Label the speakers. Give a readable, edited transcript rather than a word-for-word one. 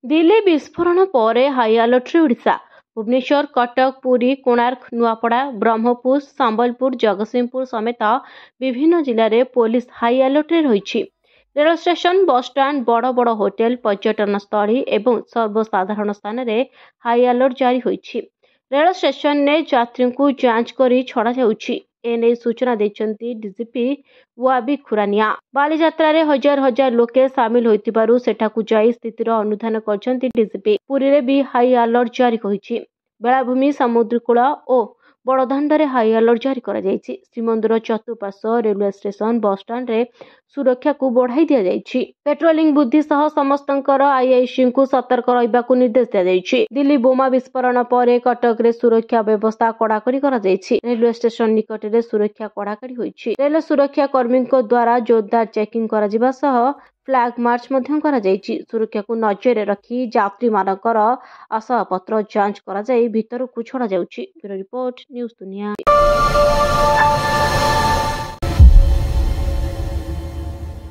Speaker 1: दिल्ली विस्फोरण पर high alert Odisha. Bhubaneswar, Cuttack, Puri, Konark, Nuapada, Brahmapur, Sambalpur, Jagatsinghpur समेत विभिन्न जिले में पुलिस हाई अलर्ट रही। रेल स्टेशन, बस स्टाण्ड, बड़ बड़ होटेल, पर्यटन स्थली एवं सर्वसाधारण स्थान में हाई अलर्ट जारी होइछि। रेल स्टेशन ने यात्री को जांच कर छड़ा जाउछि। एने सूचना देछंती डीजीपी वाबी खुरानिया। बालीजात्रा रे हजार हजार लोके सामिल होइतिबारु सेठाकु जाई स्थितिर अनुधान करछंती डीजीपी। पुरी रे भी हाई अलर्ट जारी कहिछि। बेलाभूमि, समुद्रकूल ओ बड़दाण्डरे हाई अलर्ट जारी करा जायछि। श्रीमंदिर चतुर्पार्श्व, रेलवे स्टेशन, बस स्टाण्ड रे सुरक्षा को बढ़ाई दिया जायछि। पेट्रोलिंग बुद्धि सह समस्तंकर आईआईसी को सतर्क रहिबाकु निर्देश दिया जायछि। दिल्ली बोमा विस्फोरण पर कटक रे सुरक्षा व्यवस्था कड़ाकड़ी करा जायछि। रेलवे स्टेशन निकट रे सुरक्षा कड़ाकड़ी होइछि। रेल सुरक्षा कर्मी द्वारा जोरदार चेकिंग करा जिबा सह फ्लैग मार्च मध्यम करा जायछि। सुरक्षा को नजर रखी यात्री मानकर आसवाबपत्र जांच करा जाई भीतर को छड़ा जाउछि। ब्यूरो रिपोर्ट, न्यूज दुनिया।